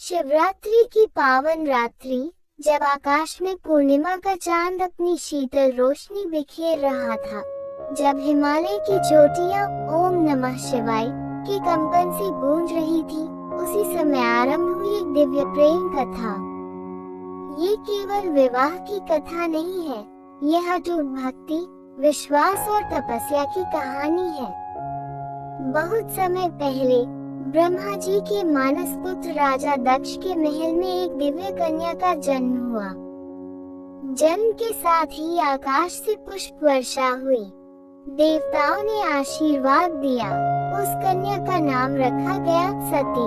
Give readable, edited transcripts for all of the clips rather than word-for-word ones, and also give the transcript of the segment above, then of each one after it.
शिवरात्रि की पावन रात्रि, जब आकाश में पूर्णिमा का चांद अपनी शीतल रोशनी बिखेर रहा था, जब हिमालय की चोटियां ओम नमः शिवाय के कंपन से गूंज रही थी, उसी समय आरंभ हुई एक दिव्य प्रेम कथा। ये केवल विवाह की कथा नहीं है, यह अटूट भक्ति, विश्वास और तपस्या की कहानी है। बहुत समय पहले ब्रह्मा जी के मानस पुत्र राजा दक्ष के महल में एक दिव्य कन्या का जन्म हुआ। जन्म के साथ ही आकाश से पुष्प वर्षा हुई। देवताओं ने आशीर्वाद दिया। उस कन्या का नाम रखा गया सती।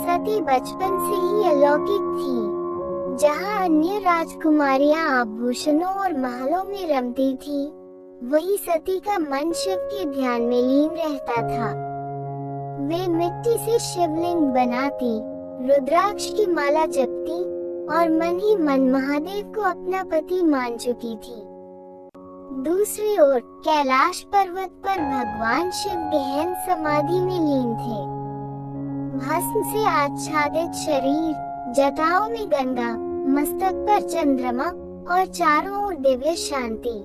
सती बचपन से ही अलौकिक थी। जहाँ अन्य राजकुमारियां आभूषणों और महलों में रमती थी, वही सती का मन शिव के ध्यान में लीन रहता था। वे मिट्टी से शिवलिंग बनाती, रुद्राक्ष की माला जपती और मन ही मन महादेव को अपना पति मान चुकी थी। दूसरी ओर कैलाश पर्वत पर भगवान शिव गहन समाधि में लीन थे। भस्म से आच्छादित शरीर, जटाओं में गंगा, मस्तक पर चंद्रमा और चारों ओर दिव्य शांति।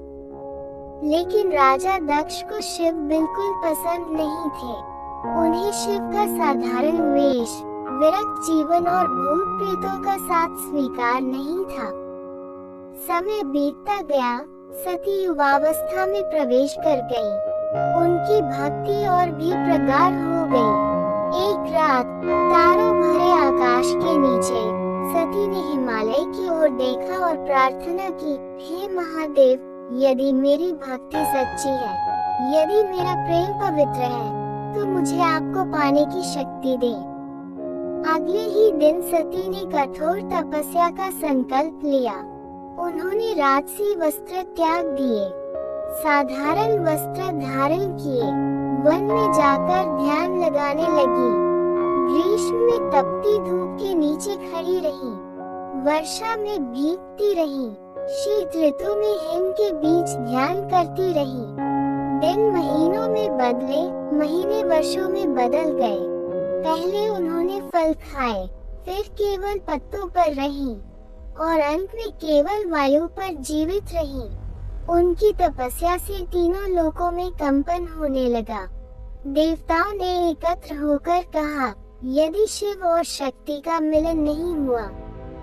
लेकिन राजा दक्ष को शिव बिल्कुल पसंद नहीं थे। उन्हें शिव का साधारण वेश, विरक्त जीवन और भूत प्रेतों का साथ स्वीकार नहीं था। समय बीतता गया, सती युवावस्था में प्रवेश कर गई। उनकी भक्ति और भी प्रगाढ़ हो गई। एक रात तारों भरे आकाश के नीचे सती ने हिमालय की ओर देखा और प्रार्थना की, हे महादेव, यदि मेरी भक्ति सच्ची है, यदि मेरा प्रेम पवित्र है, तो मुझे आपको पाने की शक्ति दे। अगले ही दिन सती ने कठोर तपस्या का संकल्प लिया। उन्होंने राजसी वस्त्र त्याग दिए, साधारण वस्त्र धारण किए, वन में जाकर ध्यान लगाने लगी। ग्रीष्म में तपती धूप के नीचे खड़ी रही, वर्षा में भीगती रही, शीत ऋतु में हिम के बीच ध्यान करती रही। दिन महीनों में बदले, महीने वर्षों में बदल गए। पहले उन्होंने फल खाए, फिर केवल पत्तों पर रही और अंत में केवल वायु पर जीवित रही। उनकी तपस्या से तीनों लोकों में कंपन होने लगा। देवताओं ने एकत्र होकर कहा, यदि शिव और शक्ति का मिलन नहीं हुआ,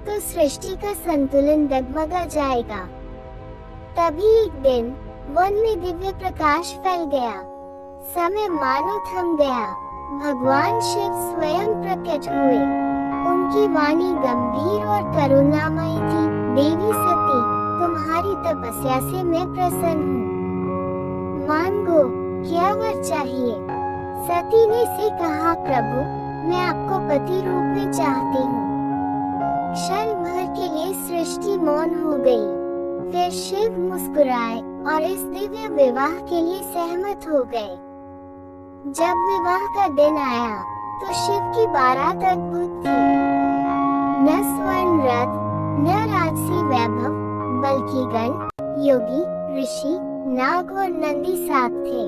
तो सृष्टि का संतुलन डगमगा जाएगा। तभी एक दिन वन में दिव्य प्रकाश फैल गया। समय मानो थम गया। भगवान शिव स्वयं प्रकट हुए। उनकी वाणी गंभीर और करुणामयी थी, देवी सती, तुम्हारी तपस्या से मैं प्रसन्न हूँ। मांगो, क्या वर चाहिए? सती ने से कहा, प्रभु, मैं आपको पति रूप में चाहती हूँ। क्षण भर के लिए सृष्टि मौन हो गई। फिर शिव मुस्कुराए और इस दिव्य विवाह के लिए सहमत हो गए। जब विवाह का दिन आया, तो शिव की बारात अद्भुत थी। न स्वर्ण रथ, न राजसी वैभव, बल्कि गण, योगी, ऋषि, नाग और नंदी साथ थे।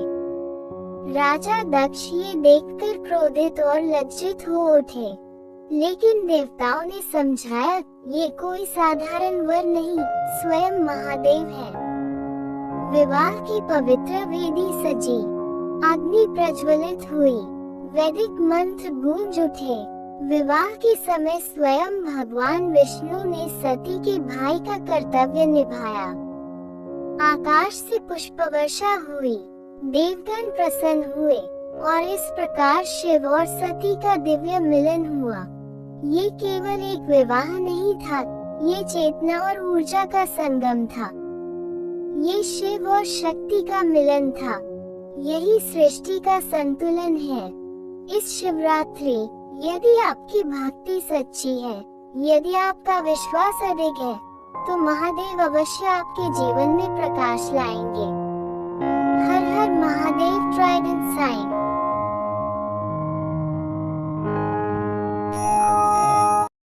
राजा दक्ष ये देखकर क्रोधित और लज्जित हो उठे, लेकिन देवताओं ने समझाया, ये कोई साधारण वर नहीं, स्वयं महादेव है। विवाह की पवित्र वेदी सजी, अग्नि प्रज्वलित हुई, वैदिक मंत्र गूंज उठे। विवाह के समय स्वयं भगवान विष्णु ने सती के भाई का कर्तव्य निभाया। आकाश से पुष्प वर्षा हुई, देवगण प्रसन्न हुए और इस प्रकार शिव और सती का दिव्य मिलन हुआ। ये केवल एक विवाह नहीं था, ये चेतना और ऊर्जा का संगम था। ये शिव और शक्ति का मिलन था। यही सृष्टि का संतुलन है। इस शिवरात्रि, यदि आपकी भक्ति सच्ची है, यदि आपका विश्वास अडिग है, तो महादेव अवश्य आपके जीवन में प्रकाश लाएंगे। हर हर महादेव ट्राइडेंट साइन।